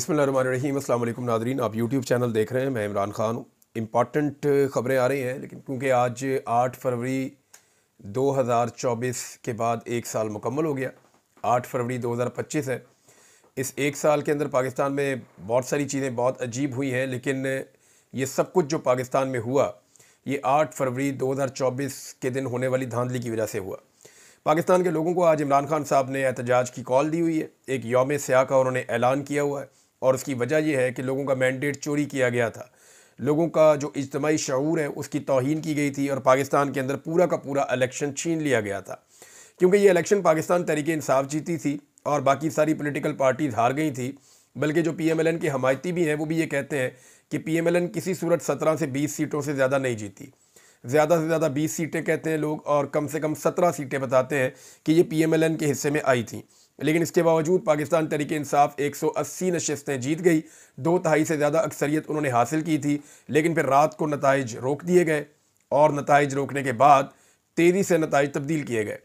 बिस्मिल्लाहिर्रहमानिर्रहीम। अस्सलाम वालेकुम नादरीन, आप यूट्यूब चैनल देख रहे हैं। मैं इमरान ख़ान हूँ। इम्पॉर्टेंट ख़बरें आ रही हैं, लेकिन क्योंकि आज 8 फरवरी 2024 के बाद एक साल मुकम्मल हो गया। 8 फरवरी 2025 है। इस एक साल के अंदर पाकिस्तान में बहुत सारी चीज़ें बहुत अजीब हुई हैं, लेकिन ये सब कुछ जो पाकिस्तान में हुआ ये 8 फरवरी 2024 के दिन होने वाली धांधली की वजह से हुआ। पाकिस्तान के लोगों को आज इमरान खान साहब ने एहतजाज की कॉल दी हुई है। एक यौम स्याह का उन्होंने ऐलान किया हुआ है, और उसकी वजह यह है कि लोगों का मैंडेट चोरी किया गया था। लोगों का जो इज्तिमाई शऊर है उसकी तौहीन की गई थी, और पाकिस्तान के अंदर पूरा का पूरा इलेक्शन छीन लिया गया था। क्योंकि ये इलेक्शन पाकिस्तान तहरीक-ए-इंसाफ जीती थी और बाकी सारी पॉलिटिकल पार्टीज हार गई थी। बल्कि जो PMLN के हमायती भी हैं वो भी ये कहते हैं कि PMLN किसी सूरत 17 से 20 सीटों से ज़्यादा नहीं जीती। ज़्यादा से ज़्यादा 20 सीटें कहते हैं लोग, और कम से कम 17 सीटें बताते हैं कि ये PMLN के हिस्से में आई थी। लेकिन इसके बावजूद पाकिस्तान तहरीक-ए-इंसाफ 180 नशस्तें जीत गई। 2/3 से ज़्यादा अक्सरियत उन्होंने हासिल की थी। लेकिन फिर रात को नताइज रोक दिए गए, और नताइज रोकने के बाद तेज़ी से नताइज तब्दील किए गए।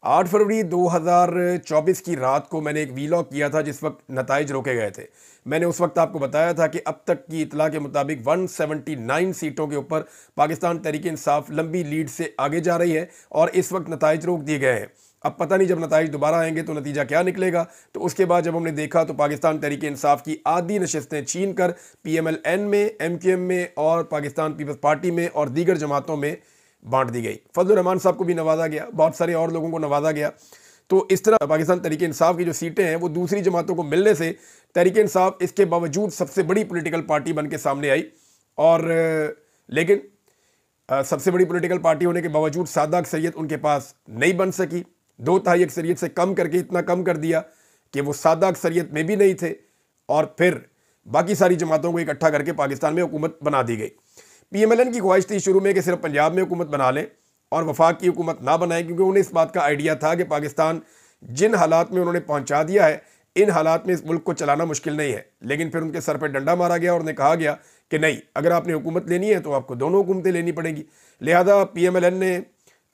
8 फरवरी 2024 की रात को मैंने एक वीलॉग किया था जिस वक्त नताइज रोके गए थे। मैंने उस वक्त आपको बताया था कि अब तक की इतला के मुताबिक 179 सीटों के ऊपर पाकिस्तान तहरीक-ए-इंसाफ लंबी लीड से आगे जा रही है, और इस वक्त नताइज रोक दिए गए हैं। अब पता नहीं जब नताइज दोबारा आएंगे तो नतीजा क्या निकलेगा। तो उसके बाद जब हमने देखा तो पाकिस्तान तहरीक-ए-इंसाफ की आधी नशस्तें छीन कर PMLN में, MQM में और पाकिस्तान पीपल्स पार्टी में और दीगर जमातों में बांट दी गई। फजल रहमान साहब को भी नवाजा गया, बहुत सारे और लोगों को नवाजा गया। तो इस तरह पाकिस्तान तहरीक-ए-इंसाफ की जो सीटें हैं वो दूसरी जमातों को मिलने से तहरीक-ए-इंसाफ इसके बावजूद सबसे बड़ी पॉलिटिकल पार्टी बन के सामने आई। और लेकिन सबसे बड़ी पॉलिटिकल पार्टी होने के बावजूद सादा अक्सरियत उनके पास नहीं बन सकी। 2/3 अक्सरियत से कम करके इतना कम कर दिया कि वो सादा अक्सरियत में भी नहीं थे, और फिर बाकी सारी जमातों को इकट्ठा करके पाकिस्तान में हुकूमत बना दी गई। PMLN की ख्वाहिश थी शुरू में कि सिर्फ पंजाब में हुकूमत बना लें और वफाक की हुकूमत ना बनाएं, क्योंकि उन्हें इस बात का आइडिया था कि पाकिस्तान जिन हालात में उन्होंने पहुंचा दिया है, इन हालात में इस मुल्क को चलाना मुश्किल नहीं है। लेकिन फिर उनके सर पर डंडा मारा गया और उन्हें कहा गया कि नहीं, अगर आपने हुकूमत लेनी है तो आपको दोनों हुकूमतें लेनी पड़ेगी। लिहाजा PMLN ने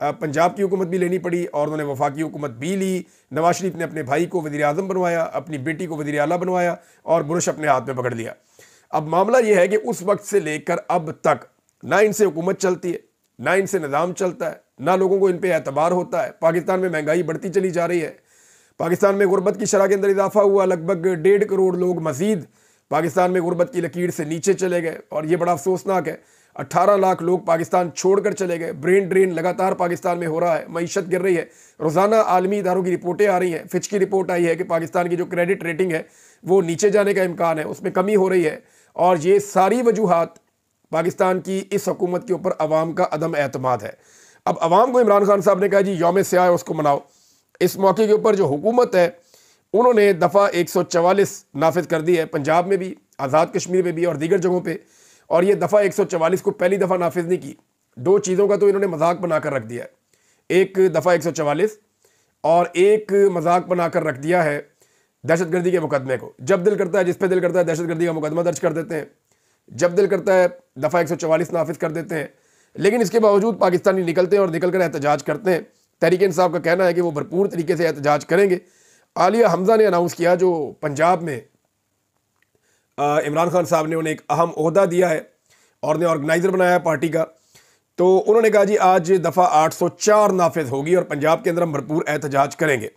पंजाब की हुकूमत भी लेनी पड़ी, और उन्होंने वफाकी हुकूमत भी ली। नवाज शरीफ ने अपने भाई को वज़ीर आज़म बनवाया, अपनी बेटी को वज़ीर आला बनवाया, और बुरश अपने हाथ में पकड़ लिया। अब मामला यह है कि उस वक्त से लेकर अब तक ना इनसे हुकूमत चलती है, ना इनसे निज़ाम चलता है, ना लोगों को इन पर एतबार होता है। पाकिस्तान में महंगाई बढ़ती चली जा रही है। पाकिस्तान में गुर्बत की शरह के अंदर इजाफा हुआ। लगभग 1.5 करोड़ लोग मजीद पाकिस्तान में गुर्बत की लकीर से नीचे चले गए, और ये बड़ा अफसोसनाक है। 18 लाख लोग पाकिस्तान छोड़कर चले गए। ब्रेन ड्रेन लगातार पाकिस्तान में हो रहा है, मईशत गिर रही है। रोज़ाना आलमी इदारों की रिपोर्टें आ रही हैं। फिच की रिपोर्ट आई है कि पाकिस्तान की जो क्रेडिट रेटिंग है वो नीचे जाने का इम्कान है, उसमें कमी हो रही है। और ये सारी वजूहात पाकिस्तान की इस हुकूमत के ऊपर अवाम का अदम एतमाद है। अब अवाम को इमरान खान साहब ने कहा जी यौम स्याह है, उसको मनाओ। इस मौके के ऊपर जो हुकूमत है उन्होंने दफ़ा 144 नाफिज कर दी है, पंजाब में भी, आज़ाद कश्मीर में भी और दीगर जगहों पे। और ये दफ़ा 144 को पहली दफ़ा नाफिज नहीं की। दो चीज़ों का तो इन्होंने मजाक बनाकर रख दिया है। एक दफ़ा 144 और एक मजाक बनाकर रख दिया है दहशतगर्दी के मुकदमे को। जब दिल करता है, जिस पे दिल करता है, दहशतगर्दी का मुकदमा दर्ज कर देते हैं। जब दिल करता है दफ़ा 144 नाफिज कर देते हैं। लेकिन इसके बावजूद पाकिस्तानी निकलते हैं और निकल कर एहतजाज करते हैं। तहरीक-ए-इंसाफ का कहना है कि वो भरपूर तरीके से एहतजाज करेंगे। आलिया हमजा ने अनाउंस किया, जो पंजाब में इमरान खान साहब ने उन्हें एक अहम ओहदा दिया है और उन्हें ऑर्गेनाइज़र बनाया पार्टी का। तो उन्होंने कहा जी आज दफ़ा 804 नाफिज होगी और पंजाब के अंदर हम भरपूर एहतजाज करेंगे।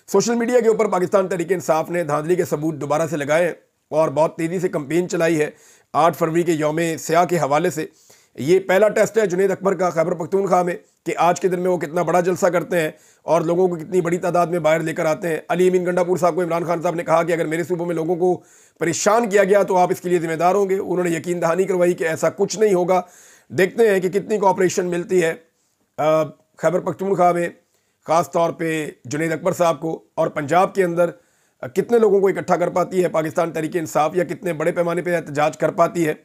सोशल मीडिया के ऊपर पाकिस्तान तहरीक-ए-इंसाफ ने धांधली के सबूत दोबारा से लगाए और बहुत तेज़ी से कंपेन चलाई है 8 फरवरी के यौम स्याह के हवाले से। ये पहला टेस्ट है जुनैद अकबर का खैबर पख्तूनख्वा में कि आज के दिन में वो कितना बड़ा जलसा करते हैं और लोगों को कितनी बड़ी तादाद में बाहर लेकर आते हैं। अली अमीन गंडापुर साहब को इमरान खान साहब ने कहा कि अगर मेरे सूबों में लोगों को परेशान किया गया तो आप इसके लिए जिम्मेदार होंगे। उन्होंने यकीन दहानी करवाई कि ऐसा कुछ नहीं होगा। देखते हैं कि कितनी कोऑपरेशन मिलती है खैबर पख्तूनख्वा में, ख़ास तौर पर जुनैद अकबर साहब को, और पंजाब के अंदर कितने लोगों को इकट्ठा कर पाती है पाकिस्तान तहरीक-ए-इंसाफ, या कितने बड़े पैमाने पर एहतजाज कर पाती है।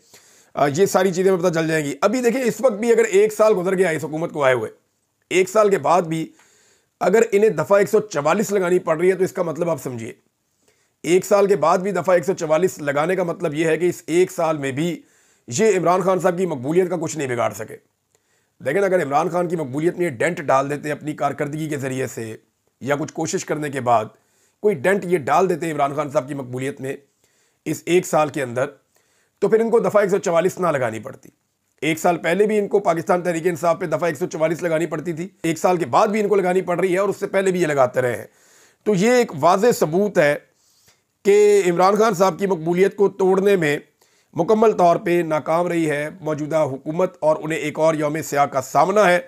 ये सारी चीज़ें पता चल जाएंगी। अभी देखिए, इस वक्त भी अगर 1 साल गुजर गया इस हुकूमत को आए हुए, 1 साल के बाद भी अगर इन्हें दफ़ा 144 लगानी पड़ रही है तो इसका मतलब आप समझिए, 1 साल के बाद भी दफ़ा 144 लगाने का मतलब ये है कि इस 1 साल में भी ये इमरान खान साहब की मकबूलियत का कुछ नहीं बिगाड़ सके। लेकिन अगर इमरान खान की मकबूलियत में डेंट डाल देते अपनी कारकर्दगी के ज़रिए से, या कुछ कोशिश करने के बाद कोई डेंट ये डाल देते इमरान खान साहब की मकबूलियत में, इस एक साल के अंदर, तो फिर इनको दफ़ा 144 ना लगानी पड़ती। एक साल पहले भी इनको पाकिस्तान तहरीक इंसाफ पे दफ़ा 144 लगानी पड़ती थी, एक साल के बाद भी इनको लगानी पड़ रही है और उससे पहले भी ये लगाते रहे हैं। तो ये एक वाज़ेह सबूत है कि इमरान खान साहब की मकबूलियत को तोड़ने में मुकम्मल तौर पे नाकाम रही है मौजूदा हुकूमत और उन्हें एक और यौम स्याह का सामना है।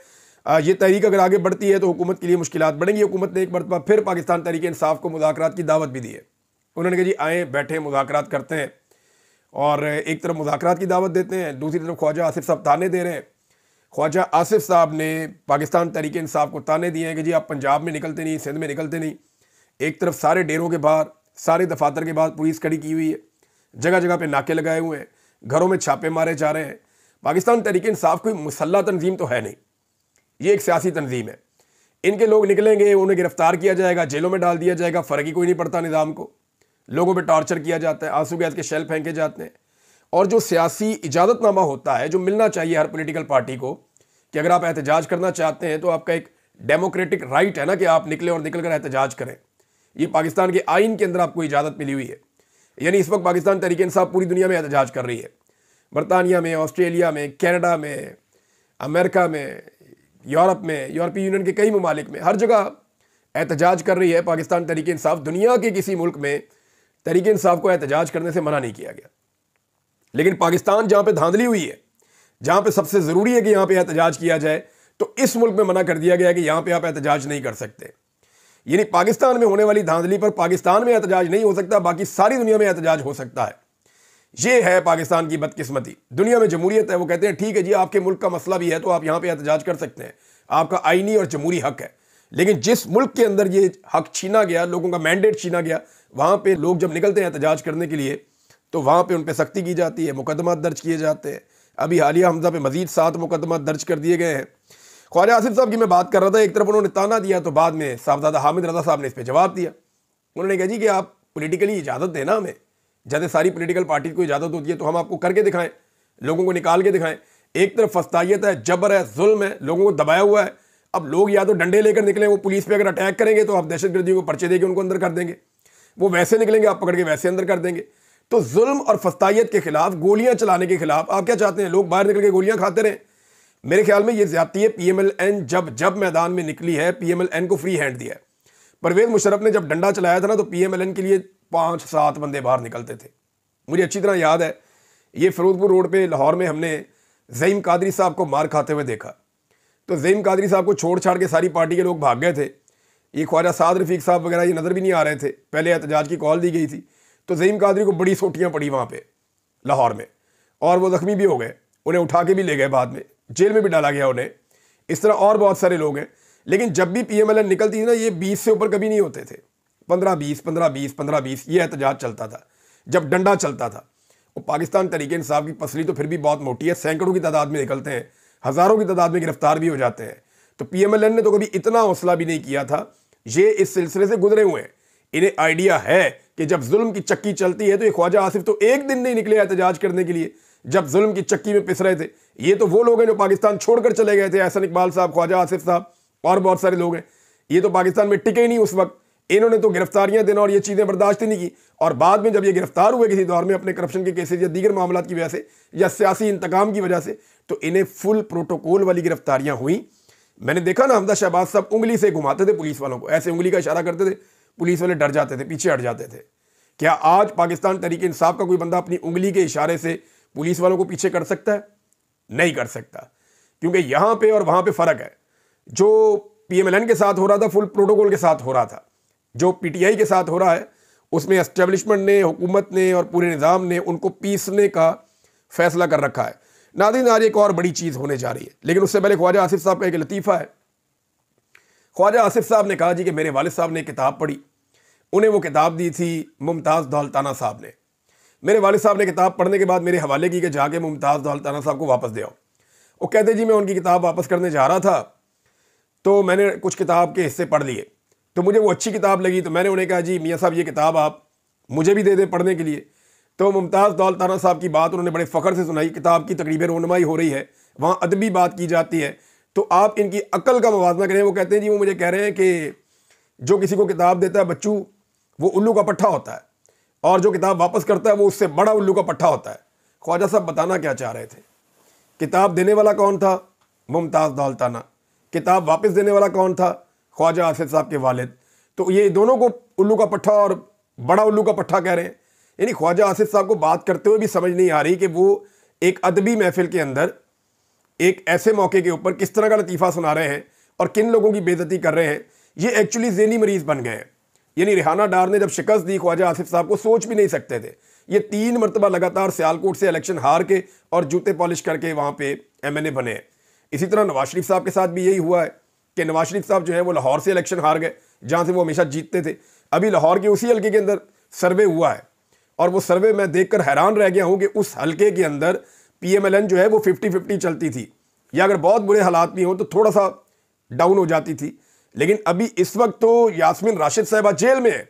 ये तहरीक अगर आगे बढ़ती है तो हुकूमत के लिए मुश्किलात बढ़ेंगी। हुकूमत ने एक मरतबा फिर पाकिस्तान तहरीक इंसाफ को मुज़ाकरात की दावत भी दी है। उन्होंने कहा जी आएँ, बैठे, मुज़ाकरात करते हैं। और एक तरफ मुज़ाकरात की दावत देते हैं, दूसरी तरफ ख्वाजा आसिफ साहब ताने दे रहे हैं। ख्वाजा आसिफ साहब ने पाकिस्तान तहरीक इंसाफ को ताने दिए हैं कि जी आप पंजाब में निकलते नहीं, सिंध में निकलते नहीं। एक तरफ सारे डेरों के बाहर, सारे दफातर के बाहर पुलिस खड़ी की हुई है, जगह जगह पे नाके लगाए हुए हैं, घरों में छापे मारे जा रहे हैं। पाकिस्तान तहरीक इंसाफ कोई मुसल्ला तंजीम तो है नहीं, ये एक सियासी तंजीम है। इनके लोग निकलेंगे, उन्हें गिरफ्तार किया जाएगा, जेलों में डाल दिया जाएगा, फ़र्क ही कोई नहीं पड़ता निज़ाम को। लोगों पे टॉर्चर किया जाता है, आंसू गैस के शेल फेंके जाते हैं। और जो सियासी इजाज़तनामा होता है, जो मिलना चाहिए हर पॉलिटिकल पार्टी को कि अगर आप एहतजाज करना चाहते हैं तो आपका एक डेमोक्रेटिक राइट है ना कि आप निकले और निकल कर एहतजाज करें, ये पाकिस्तान के आइन के अंदर आपको इजाज़त मिली हुई है। यानी इस वक्त पाकिस्तान तहरीक इंसाफ पूरी दुनिया में एहतजाज कर रही है, बरतानिया में, ऑस्ट्रेलिया में, कनाडा में, अमेरिका में, यूरोप में, यूरोपीय यूनियन के कई ममालिक में, हर जगह एहतजाज कर रही है पाकिस्तान तहरीक इंसाफ। दुनिया के किसी मुल्क में तहरीक इंसाफ को एहतजाज करने से मना नहीं किया गया, लेकिन पाकिस्तान जहाँ पे धांधली हुई है, जहाँ पे सबसे ज़रूरी है कि यहाँ पे एहतजाज किया जाए, तो इस मुल्क में मना कर दिया गया कि यहाँ पे आप एहतजाज नहीं कर सकते। यानी पाकिस्तान में होने वाली धांधली पर पाकिस्तान में एहतजाज नहीं हो सकता, बाकी सारी दुनिया में एहतजाज हो सकता है। ये है पाकिस्तान की बदकिस्मती। दुनिया में जमहूरियत है, वो कहते हैं ठीक है जी आपके मुल्क का मसला भी है तो आप यहाँ पे एहतजाज कर सकते हैं, आपका आईनी और जमहूरी हक है। लेकिन जिस मुल्क के अंदर ये हक छीना गया, लोगों का मैंडेट छीना गया, वहाँ पे लोग जब निकलते हैं एहतजाज करने के लिए तो वहाँ पे उन पर सख्ती की जाती है, मुकदमा दर्ज किए जाते हैं। अभी हालिया हमजा पे मजीद 7 मुकदमा दर्ज कर दिए गए हैं। ख्वाजा आसिफ साहब की मैं बात कर रहा था, एक तरफ उन्होंने ताना दिया तो बाद में साहबजादा हामिद रज़ा साहब ने इस पर जवाब दिया। उन्होंने कहा जी कि आप पॉलिटिकली इजाज़त देना हमें, जैसे सारी पॉलिटिकल पार्टी को इजाज़त होती है तो हम आपको करके दिखाएं, लोगों को निकाल के दिखाएं। एक तरफ फस्तायत है, जबर है, जुल्म है, लोगों को दबाया हुआ है। अब लोग या तो डंडे लेकर निकलें, वो पुलिस पे अगर अटैक करेंगे तो आप दहशतगर्दियों को पर्चे देके उनको अंदर कर देंगे, वो वैसे निकलेंगे आप पकड़ के वैसे अंदर कर देंगे। तो जुल्म और फस्तायत के खिलाफ, गोलियां चलाने के खिलाफ आप क्या चाहते हैं? लोग बाहर निकल के गोलियां खाते रहें? मेरे ख्याल में ये ज्यादती है। PMLN जब मैदान में निकली है, PMLN को फ्री हैंड दिया है। परवेज मुशर्रफ ने जब डंडा चलाया था ना तो PMLN के लिए 5-7 बंदे बाहर निकलते थे। मुझे अच्छी तरह याद है, ये फिरोजपुर रोड पे लाहौर में हमने ज़ईम कादरी साहब को मार खाते हुए देखा। तो ज़ईम कादरी साहब को छोड़ छाड़ के सारी पार्टी के लोग भाग गए थे। ये ख्वाजा साद रफ़ीक साहब वगैरह ये नज़र भी नहीं आ रहे थे। पहले एहतजाज की कॉल दी गई थी तो ज़ईम कादरी को बड़ी सोटियाँ पड़ी वहाँ पे लाहौर में, और वो ज़ख्मी भी हो गए, उन्हें उठा के भी ले गए, बाद में जेल में भी डाला गया उन्हें। इस तरह और बहुत सारे लोग हैं। लेकिन जब भी PMLN निकलती थी ना, ये 20 से ऊपर कभी नहीं होते थे। 15-20, 15-20, 15-20 ये एहतजाज चलता था जब डंडा चलता था। वो पाकिस्तान तहरीक इंसाफ की पसली तो फिर भी बहुत मोटी है, सैकड़ों की तादाद में निकलते हैं, हज़ारों की तादाद में गिरफ्तार भी हो जाते हैं। तो PMLN ने तो कभी इतना हौसला भी नहीं किया था। ये इस सिलसिले से गुजरे हुए हैं, इन्हें आइडिया है कि जब जुल्म की चक्की चलती है तो ये ख्वाजा आसिफ तो एक दिन नहीं निकले एहतजाज करने के लिए जब जुल्म की चक्की में पिस रहे थे। ये तो वो लोग हैं जो पाकिस्तान छोड़कर चले गए थे, एहसन इकबाल साहब, ख्वाजा आसिफ साहब और बहुत सारे लोग हैं। ये तो पाकिस्तान में टिके ही नहीं उस वक्त। इन्होंने तो गिरफ्तारियां देना और ये चीज़ें बर्दाश्त ही नहीं की, और बाद में जब ये गिरफ्तार हुए किसी दौर में अपने करप्शन के केसेज या दीगर मामला की वजह से या सियासी इंतकाम की वजह से, तो इन्हें फुल प्रोटोकॉल वाली गिरफ्तारियां हुई। मैंने देखा ना, हमदा शहबाज साहब उंगली से घुमाते थे पुलिस वालों को, ऐसे उंगली का इशारा करते थे, पुलिस वाले डर जाते थे, पीछे हट जाते थे। क्या आज पाकिस्तान तहरीक इंसाफ का कोई बंदा अपनी उंगली के इशारे से पुलिस वालों को पीछे कर सकता है? नहीं कर सकता, क्योंकि यहां पे और वहां पे फर्क है। जो PMLN के साथ हो रहा था फुल प्रोटोकॉल के साथ हो रहा था, जो PTI के साथ हो रहा है उसमें एस्टेब्लिशमेंट ने, हुकूमत ने और पूरे निज़ाम ने उनको पीसने का फैसला कर रखा है। नाज़रीन, आज एक और बड़ी चीज़ होने जा रही है, लेकिन उससे पहले ख्वाजा आसिफ साहब का एक लतीफ़ा है। ख्वाजा आसिफ साहब ने कहा जी कि मेरे वालिद साहब ने एक किताब पढ़ी, उन्हें वो किताब दी थी मुमताज़ दौलताना साहब ने। मेरे वालिद साहब ने किताब पढ़ने के बाद मेरे हवाले की कि जाके मुमताज़ दौलताना साहब को वापस दे आओ। वो कहते जी मैं उनकी किताब वापस करने जा रहा था तो मैंने कुछ किताब के हिस्से पढ़ लिए, तो मुझे वो अच्छी किताब लगी, तो मैंने उन्हें कहा जी मियाँ साहब ये किताब आप मुझे भी दे दें पढ़ने के लिए। तो मुमताज़ दौलताना साहब की बात उन्होंने बड़े फ़ख्र से सुनाई। किताब की तकरीबन रोनुमाई हो रही है, वहाँ अदबी बात की जाती है, तो आप इनकी अक्ल का मवाजना करें। वो कहते हैं जी वो मुझे कह रहे हैं कि जो किसी को किताब देता है बच्चू, वो उल्लू का पट्ठा होता है, और जो किताब वापस करता है वो उससे बड़ा उल्लू का पट्टा होता है। ख्वाजा साहब बताना क्या चाह रहे थे? किताब देने वाला कौन था? मुमताज़ दौलताना। किताब वापस देने वाला कौन था? ख्वाजा आसिफ साहब के वालिद। तो ये दोनों को उल्लू का पट्टा और बड़ा उल्लू का पट्टा कह रहे हैं। यानी ख्वाजा आसिफ साहब को बात करते हुए भी समझ नहीं आ रही कि वो एक अदबी महफिल के अंदर एक ऐसे मौके के ऊपर किस तरह का लतीफ़ा सुना रहे हैं और किन लोगों की बेइज्जती कर रहे हैं। ये एक्चुअली ज़हनी मरीज़ बन गए हैं। यानी रिहाना डार ने जब शिकस्त दी ख्वाजा आसिफ साहब को, सोच भी नहीं सकते थे। ये 3 मरतबा लगातार सियालकोट से इलेक्शन हार के और जूते पॉलिश करके वहाँ पे MNA बने हैं। इसी तरह नवाज शरीफ साहब के साथ भी यही हुआ है कि नवाज शरीफ साहब जो है वो लाहौर से इलेक्शन हार गए, जहाँ से वो हमेशा जीतते थे। अभी लाहौर के उसी हल्के के अंदर सर्वे हुआ है और वो सर्वे मैं देखकर हैरान रह गया हूँ कि उस हल्के के अंदर PMLN जो है वो 50-50 चलती थी, या अगर बहुत बुरे हालात भी हों तो थोड़ा सा डाउन हो जाती थी। लेकिन अभी इस वक्त तो यास्मीन राशिद साहिबा जेल में है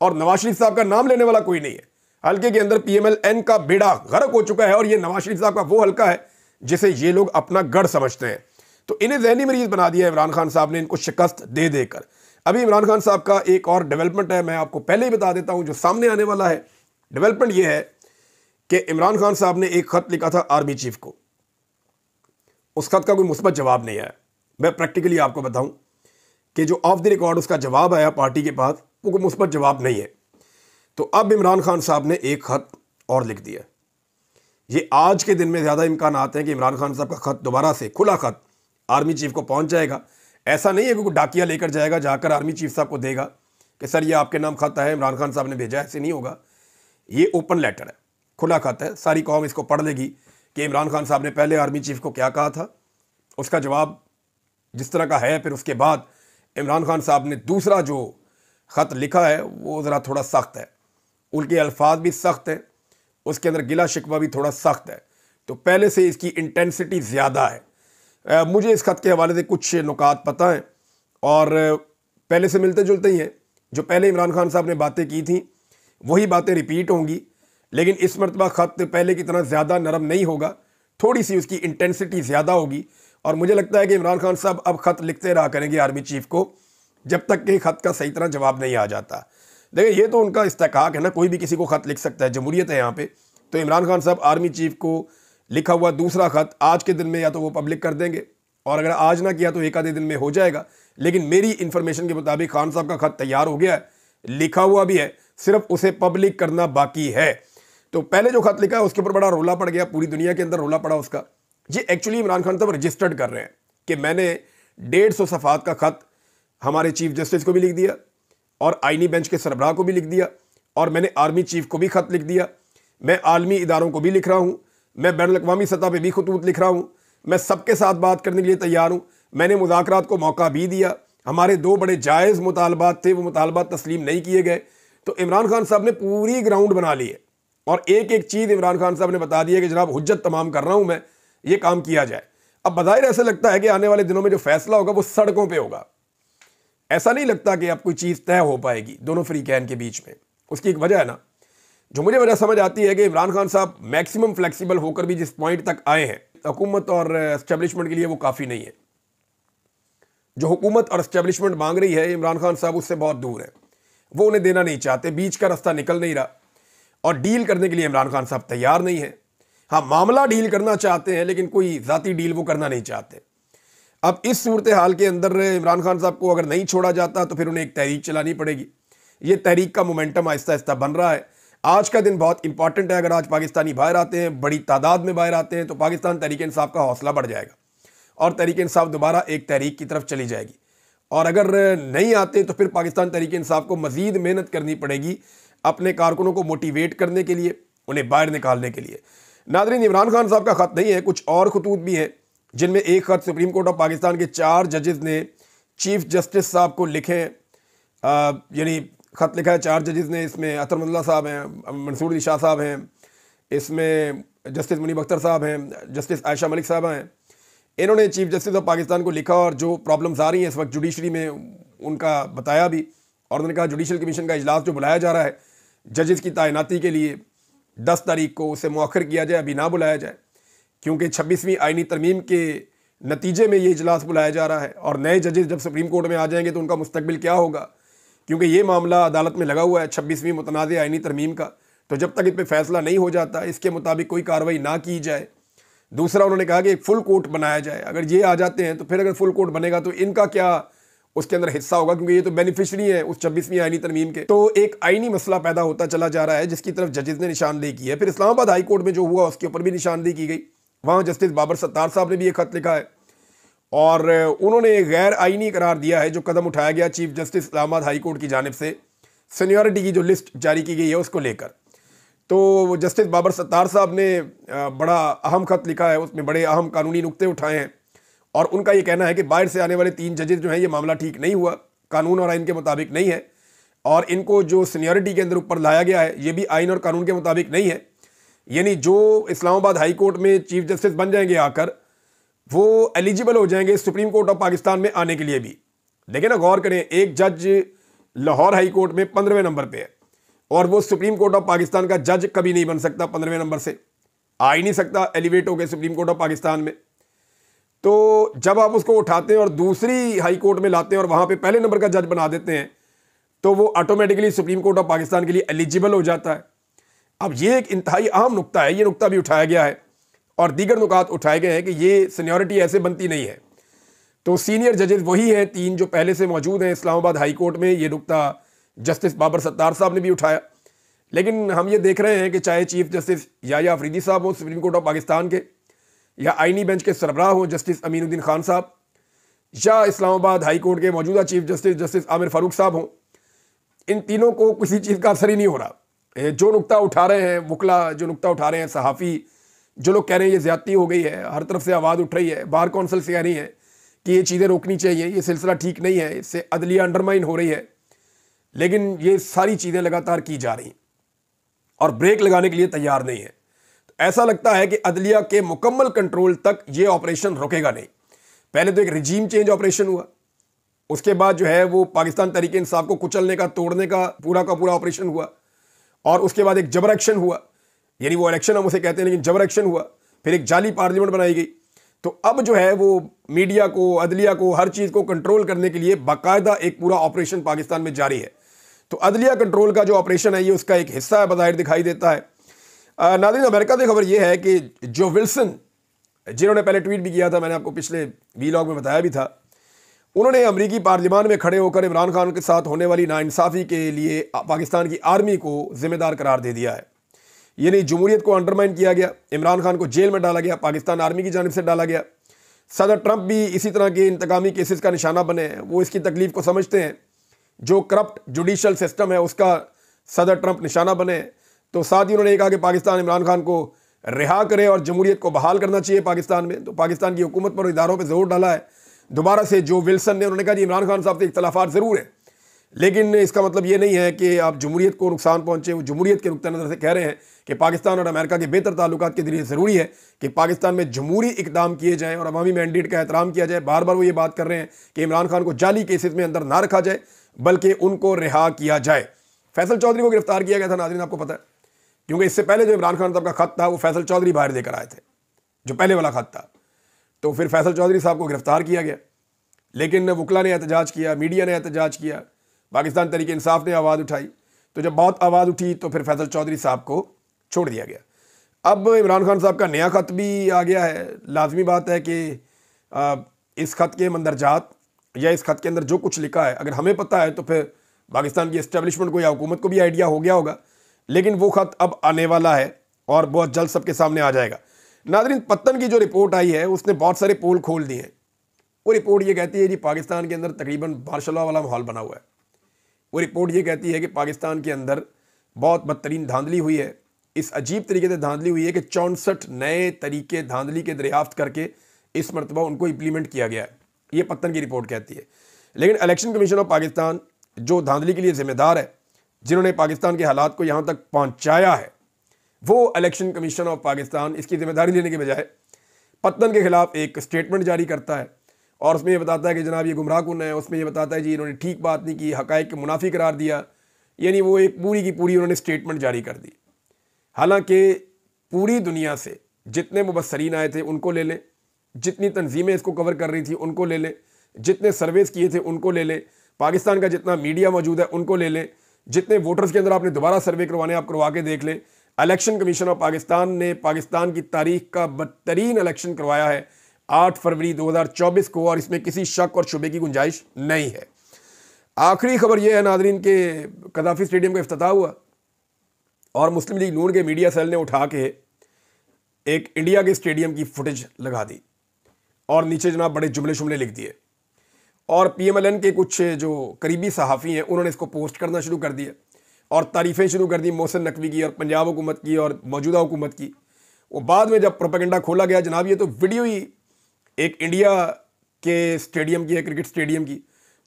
और नवाज शरीफ साहब का नाम लेने वाला कोई नहीं है। हल्के के अंदर PMLN का बेड़ा गर्क हो चुका है और ये नवाज शरीफ साहब का वो हल्का है जिसे ये लोग अपना गढ़ समझते हैं। तो इन्हें ज़हनी मरीज बना दिया इमरान खान साहब ने, इनको शिकस्त दे देकर। अभी इमरान खान साहब का एक और डेवलपमेंट है, मैं आपको पहले ही बता देता हूं जो सामने आने वाला है। डेवलपमेंट ये है कि इमरान खान साहब ने एक खत लिखा था आर्मी चीफ को, उस खत का कोई मुस्बत जवाब नहीं आया। मैं प्रैक्टिकली आपको बताऊं कि जो ऑफ द रिकॉर्ड उसका जवाब आया पार्टी के पास, वो कोई मुस्बत जवाब नहीं है। तो अब इमरान खान साहब ने एक खत और लिख दिया। ये आज के दिन में ज़्यादा इम्कान आते हैं कि इमरान खान साहब का खत दोबारा से खुला खत आर्मी चीफ को पहुंच जाएगा। ऐसा नहीं है कि कोई डाकिया लेकर जाएगा, जाकर आर्मी चीफ साहब को देगा कि सर ये आपके नाम खत है, इमरान खान साहब ने भेजा है। ऐसे नहीं होगा। ये ओपन लेटर है, खुला खत है, सारी कौम इसको पढ़ लेगी कि इमरान खान साहब ने पहले आर्मी चीफ को क्या कहा था, उसका जवाब जिस तरह का है। फिर उसके बाद इमरान खान साहब ने दूसरा जो ख़त लिखा है वो ज़रा थोड़ा सख्त है, उनके अल्फाज भी सख्त हैं, उसके अंदर गिला शिकवा भी थोड़ा सख्त है। तो पहले से इसकी इंटेंसिटी ज़्यादा है। मुझे इस खत के हवाले से कुछ नुकात पता हैं और पहले से मिलते जुलते ही हैं। जो पहले इमरान खान साहब ने बातें की थी वही बातें रिपीट होंगी, लेकिन इस मरतबा ख़त पहले की तरह ज़्यादा नरम नहीं होगा, थोड़ी सी उसकी इंटेंसिटी ज़्यादा होगी। और मुझे लगता है कि इमरान खान साहब अब ख़त लिखते रहा करेंगे आर्मी चीफ को जब तक कि ख़त का सही तरह जवाब नहीं आ जाता। देखिए ये तो उनका इस्तेकाक है ना, कोई भी किसी को ख़त लिख सकता है, जमहूरियत है यहाँ पे। तो इमरान खान साहब आर्मी चीफ को लिखा हुआ दूसरा ख़त आज के दिन में या तो वो पब्लिक कर देंगे, और अगर आज ना किया तो एक आधे दिन में हो जाएगा। लेकिन मेरी इन्फॉर्मेशन के मुताबिक खान साहब का ख़त तैयार हो गया है, लिखा हुआ भी है, सिर्फ उसे पब्लिक करना बाकी है। तो पहले जो ख़त लिखा है उसके ऊपर बड़ा रोला पड़ गया, पूरी दुनिया के अंदर रोला पड़ा उसका। ये एक्चुअली इमरान खान साहब रजिस्टर्ड कर रहे हैं कि मैंने 150 सफ़ात का ख़त हमारे चीफ जस्टिस को भी लिख दिया और आईनी बेंच के सरबराह को भी लिख दिया, और मैंने आर्मी चीफ को भी ख़त लिख दिया। मैं आलमी इदारों को भी लिख रहा हूँ, मैं बैनुल-अक़वामी सतह पे भी खतूत लिख रहा हूँ, मैं सबके साथ बात करने के लिए तैयार हूँ। मैंने मुज़ाकरात को मौका भी दिया, हमारे 2 बड़े जायज़ मुतालबात थे, वो मुतालबात तस्लीम नहीं किए गए। तो इमरान खान साहब ने पूरी ग्राउंड बना ली है और एक एक चीज़ इमरान खान साहब ने बता दी है कि जनाब हुज्जत तमाम कर रहा हूँ मैं, ये काम किया जाए। अब बज़ाहिर ऐसे लगता है कि आने वाले दिनों में जो फैसला होगा वो सड़कों पर होगा। ऐसा नहीं लगता कि अब कोई चीज़ तय हो पाएगी दोनों फ्रीकैन के बीच में। उसकी एक वजह है ना, जो मुझे वजह समझ आती है कि इमरान खान साहब मैक्सिमम फ्लेक्सिबल होकर भी जिस पॉइंट तक आए हैं हुकूमत और एस्टेब्लिशमेंट के लिए, वो काफ़ी नहीं है। जो हुकूमत और एस्टेब्लिशमेंट मांग रही है इमरान खान साहब उससे बहुत दूर है, वो उन्हें देना नहीं चाहते, बीच का रास्ता निकल नहीं रहा, और डील करने के लिए इमरान खान साहब तैयार नहीं है। हाँ, मामला डील करना चाहते हैं लेकिन कोई ज़ाती डील वो करना नहीं चाहते। अब इस सूरत हाल के अंदर इमरान खान साहब को अगर नहीं छोड़ा जाता तो फिर उन्हें एक तहरीक चलानी पड़ेगी। ये तहरीक का मोमेंटम आहिस्ता आहिस्ता बन रहा है। आज का दिन बहुत इंपॉर्टेंट है। अगर आज पाकिस्तानी बाहर आते हैं, बड़ी तादाद में बाहर आते हैं, तो पाकिस्तान तहरीक इंसाफ का हौसला बढ़ जाएगा और तहरीक इंसाफ दोबारा एक तहरीक की तरफ चली जाएगी। और अगर नहीं आते तो फिर पाकिस्तान तहरीक इंसाफ को मज़ीद मेहनत करनी पड़ेगी अपने कारकुनों को मोटिवेट करने के लिए, उन्हें बाहर निकालने के लिए। नाज़रीन, इमरान खान साहब का ख़त नहीं है, कुछ और खतूत भी हैं, जिनमें एक ख़त सुप्रीम कोर्ट ऑफ पाकिस्तान के 4 जजेस ने चीफ जस्टिस साहब को लिखे। यानी ख़त लिखा है 4 जजेस ने, इसमें अतर मुल्ला साहब हैं, मंसूर अली शाह साहब हैं, इसमें जस्टिस मुनीब अख्तर साहब हैं, जस्टिस आयशा मलिक साहब हैं। इन्होंने चीफ जस्टिस ऑफ पाकिस्तान को लिखा और जो प्रॉब्लम्स आ रही हैं इस वक्त जुडिशरी में उनका बताया भी, और उन्होंने कहा जुडिशल कमीशन का इजलास जो बुलाया जा रहा है जजेस की तैनाती के लिए 10 तारीख को, उसे मौखर किया जाए, अभी ना बुलाया जाए, क्योंकि 26वीं आईनी तरमीम के नतीजे में ये इजलास बुलाया जा रहा है। और नए जजेस जब सुप्रीम कोर्ट में आ जाएंगे तो उनका मुस्तकबिल क्या होगा, क्योंकि ये मामला अदालत में लगा हुआ है 26वीं मुतनाज़ आइनी तरमीम का। तो जब तक इस पर फैसला नहीं हो जाता, इसके मुताबिक कोई कार्रवाई ना की जाए। दूसरा उन्होंने कहा कि एक फुल कोर्ट बनाया जाए। अगर ये आ जाते हैं तो फिर अगर फुल कोर्ट बनेगा तो इनका क्या उसके अंदर हिस्सा होगा, क्योंकि ये तो बेनिफिशरी है उस 26वीं आइनी तरमीम के। तो एक आइनी मसला पैदा होता चला जा रहा है जिसकी तरफ जजेस ने निशानदेही की है। फिर इस्लामाबाद हाई कोर्ट में जो हुआ उसके ऊपर भी निशानदेही की गई। वहाँ जस्टिस बाबर सत्तार साहब ने भी एक खत लिखा है और उन्होंने गैर आइनी करार दिया है जो कदम उठाया गया chief justice Islamabad high court की जानिब से सीनियरिटी की जो लिस्ट जारी की गई है उसको लेकर। तो जस्टिस बाबर सत्तार साहब ने बड़ा अहम खत लिखा है, उसमें बड़े अहम कानूनी नुक्ते उठाए हैं और उनका ये कहना है कि बाहर से आने वाले 3 जजेस जो हैं ये मामला ठीक नहीं हुआ, कानून और आइन के मुताबिक नहीं है और इनको जो सीनियरिटी के अंदर ऊपर लाया गया है ये भी आइन और कानून के मुताबिक नहीं है। यानी जो इस्लामाबाद हाई कोर्ट में चीफ जस्टिस बन जाएंगे आकर, वो एलिजिबल हो जाएंगे सुप्रीम कोर्ट ऑफ पाकिस्तान में आने के लिए भी। देखिए ना, गौर करें, एक जज लाहौर हाई कोर्ट में 15वें नंबर पे है और वो सुप्रीम कोर्ट ऑफ पाकिस्तान का जज कभी नहीं बन सकता, 15वें नंबर से आ ही नहीं सकता एलिवेट होकर सुप्रीम कोर्ट ऑफ पाकिस्तान में। तो जब आप उसको उठाते हैं और दूसरी हाई कोर्ट में लाते हैं और वहां पे पहले नंबर का जज बना देते हैं तो वो automatically supreme court of Pakistan के लिए एलिजिबल हो जाता है। अब ये एक इंतहाई अहम नुक्ता है, ये नुक्ता भी उठाया गया है और दीगर नुकात उठाए गए हैं कि ये सीनियरिटी ऐसे बनती नहीं है। तो सीनियर जजेस वही हैं 3 जो पहले से मौजूद हैं इस्लामाबाद हाई कोर्ट में। ये नुक्ता जस्टिस बाबर सत्तार साहब ने भी उठाया। लेकिन हम ये देख रहे हैं कि चाहे चीफ जस्टिस याया अफरीदी साहब हो सुप्रीम कोर्ट ऑफ पाकिस्तान के, या आइनी बेंच के सरबराह हो जस्टिस अमीनुद्दीन खान साहब, या इस्लामाबाद हाई कोर्ट के मौजूदा chief justice justice Aamir Farooq साहब हों, इन तीनों को किसी चीज़ का असर ही नहीं हो रहा। जो नुक्ता उठा रहे हैं वकला, जो नुक्ता उठा रहे हैं सहाफ़ी, जो लोग कह रहे हैं ये ज़्यादती हो गई है, हर तरफ से आवाज़ उठ रही है, बार कौंसिल से कह रही है कि ये चीज़ें रोकनी चाहिए, ये सिलसिला ठीक नहीं है, इससे अदलिया अंडरमाइन हो रही है। लेकिन ये सारी चीज़ें लगातार की जा रही और ब्रेक लगाने के लिए तैयार नहीं है। तो ऐसा लगता है कि अदलिया के मुकम्मल कंट्रोल तक ये ऑपरेशन रुकेगा नहीं। पहले तो एक रिजीम चेंज ऑपरेशन हुआ, उसके बाद जो है वो पाकिस्तान तहरीक इंसाफ को कुचलने का, तोड़ने का पूरा ऑपरेशन हुआ और उसके बाद एक जबर एक्शन हुआ, यानी वो इलेक्शन हम उसे कहते हैं लेकिन जबर एक्शन हुआ। फिर एक जाली पार्लियामेंट बनाई गई। तो अब जो है वो मीडिया को, अदलिया को, हर चीज़ को कंट्रोल करने के लिए बाकायदा एक पूरा ऑपरेशन पाकिस्तान में जारी है। तो अदलिया कंट्रोल का जो ऑपरेशन है ये उसका एक हिस्सा है, बज़ाहिर दिखाई देता है। नाज़रीन, अमेरिका से खबर ये है कि जो विल्सन, जिन्होंने पहले ट्वीट भी किया था, मैंने आपको पिछले वीलॉग में बताया भी था, उन्होंने अमरीकी पार्लियामान में खड़े होकर इमरान खान के साथ होने वाली नाइंसाफ़ी के लिए पाकिस्तान की आर्मी को जिम्मेदार करार दे दिया है। यानी जमहूरियत को अंडरमाइन किया गया, इमरान खान को जेल में डाला गया, पाकिस्तान आर्मी की जानिब से डाला गया। सदर ट्रंप भी इसी तरह के इंतकामी केसेस का निशाना बने हैं, वो इसकी तकलीफ को समझते हैं। जो करप्ट जुडिशल सिस्टम है उसका सदर ट्रंप निशाना बने। तो साथ ही उन्होंने कहा कि पाकिस्तान इमरान खान को रिहा करे और जमहूरियत को बहाल करना चाहिए पाकिस्तान में। तो पाकिस्तान की हुकूमत पर, इदारों पर जोर डाला है दोबारा से जो विल्सन ने। उन्होंने कहा कि इमरान खान साहब से इख्तलाफात ज़रूर है, लेकिन इसका मतलब ये नहीं है कि आप जमहूरियत को नुकसान पहुंचे। वो जमहूरियत के नुक्ता नज़र से कह रहे हैं कि पाकिस्तान और अमेरिका के बेहतर ताल्लुकात के लिए ज़रूरी है कि पाकिस्तान में जमहूरी इकदाम किए जाएँ और अवामी मैंडेट का एहतराम किया जाए। बार बार वो ये बात कर रहे हैं कि इमरान खान को जाली केसेस में अंदर ना रखा जाए बल्कि उनको रिहा किया जाए। फैसल चौधरी को गिरफ्तार किया गया था, नाज़रीन आपको पता है, क्योंकि इससे पहले जो इमरान खान साहब का खत था वो फैसल चौधरी बाहर देकर आए थे, जो पहले वाला खत था। तो फिर फैसल चौधरी साहब को गिरफ्तार किया गया, लेकिन वकला ने एहतजाज किया, मीडिया ने एहतजाज किया, पाकिस्तान तहरीक इंसाफ ने आवाज़ उठाई। तो जब बहुत आवाज़ उठी तो फिर फैसल चौधरी साहब को छोड़ दिया गया। अब इमरान खान साहब का नया खत भी आ गया है। लाजमी बात है कि इस खत के मंदरजात या इस खत के अंदर जो कुछ लिखा है अगर हमें पता है तो फिर पाकिस्तान की एस्टेब्लिशमेंट को या हुकूमत को भी आइडिया हो गया होगा। लेकिन वो खत अब आने वाला है और बहुत जल्द सबके सामने आ जाएगा। नाज़रीन, पत्तन की जो रिपोर्ट आई है उसने बहुत सारे पोल खोल दिए हैं। वो रिपोर्ट ये कहती है जी पाकिस्तान के अंदर तकरीबन मार्शल वाला माहौल बना हुआ है। वो रिपोर्ट ये कहती है कि पाकिस्तान के अंदर बहुत बदतरीन धांधली हुई है। इस अजीब तरीके से धांधली हुई है कि 64 नए तरीके धांधली के दरियाफ्त करके इस मरतबा उनको इम्प्लीमेंट किया गया है। ये पत्तन की रिपोर्ट कहती है। लेकिन इलेक्शन कमीशन ऑफ पाकिस्तान जो धांधली के लिए जिम्मेदार है, जिन्होंने पाकिस्तान के हालात को यहाँ तक पहुँचाया है, वो इलेक्शन कमीशन ऑफ पाकिस्तान इसकी जिम्मेदारी लेने के बजाय पत्तन के खिलाफ एक स्टेटमेंट जारी करता है और उसमें ये बताता है कि जनाब ये गुमराह कुन है। उसमें ये बताता है जी इन्होंने ठीक बात नहीं की, हक़ाइक़ के मुनाफी करार दिया। यानी वो एक पूरी की पूरी उन्होंने स्टेटमेंट जारी कर दी। हालांकि पूरी दुनिया से जितने मुबस्सरीन आए थे उनको ले लें, जितनी तंजीमें इसको कवर कर रही थी उनको ले लें, जितने सर्वेस किए थे उनको ले लें, पाकिस्तान का जितना मीडिया मौजूद है उनको ले लें, जितने वोटर्स के अंदर आपने दोबारा सर्वे करवाने आप करवा के देख लें। इलेक्शन कमीशन ऑफ पाकिस्तान ने पाकिस्तान की तारीख का बदतरीन इलेक्शन करवाया है 8 फरवरी 2024 को, और इसमें किसी शक और शुबे की गुंजाइश नहीं है। आखिरी खबर यह है नादरीन के कदाफी स्टेडियम का इफ्तिताह हुआ और मुस्लिम लीग नून के मीडिया सेल ने उठा के एक इंडिया के स्टेडियम की फुटेज लगा दी और नीचे जनाब बड़े जुमले शुमले लिख दिए, और PMLN के कुछ जो करीबी सहाफ़ी हैं उन्होंने इसको पोस्ट करना शुरू कर दिया और तारीफ़ें शुरू कर दी मोहसिन नकवी की और पंजाब हुकूमत की और मौजूदा हुकूमत की। वो बाद में जब प्रोपेगेंडा खोला गया जनाब ये तो वीडियो ही एक इंडिया के स्टेडियम की है, क्रिकेट स्टेडियम की,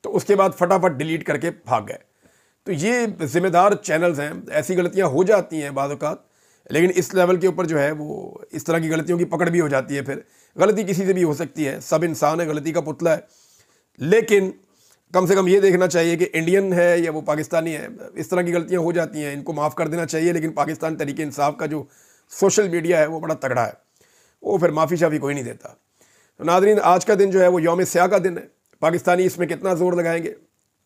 तो उसके बाद फटाफट डिलीट करके भाग गए। तो ये ज़िम्मेदार चैनल्स हैं, ऐसी गलतियां हो जाती हैं बाद औक़ात, लेकिन इस लेवल के ऊपर जो है वो इस तरह की गलतियों की पकड़ भी हो जाती है। फिर गलती किसी से भी हो सकती है, सब इंसान है, गलती का पुतला है, लेकिन कम से कम ये देखना चाहिए कि इंडियन है या वो पाकिस्तानी है, इस तरह की गलतियां हो जाती हैं, इनको माफ़ कर देना चाहिए। लेकिन पाकिस्तान तरीके इंसाफ का जो सोशल मीडिया है वो बड़ा तगड़ा है, वो फिर माफ़ी शाफ़ी कोई नहीं देता। तो नादरीन आज का दिन जो है वो यौम स्याह का दिन है। पाकिस्तानी इसमें कितना ज़ोर लगाएंगे,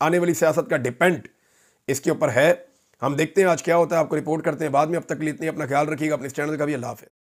आने वाली सियासत का डिपेंड इसके ऊपर है। हम देखते हैं आज क्या होता है, आपको रिपोर्ट करते हैं बाद में। अब तक के लिए इतनी अपना ख्याल रखिएगा, अपने इस चैनल का भी। अल्लाह हाफ़िज़।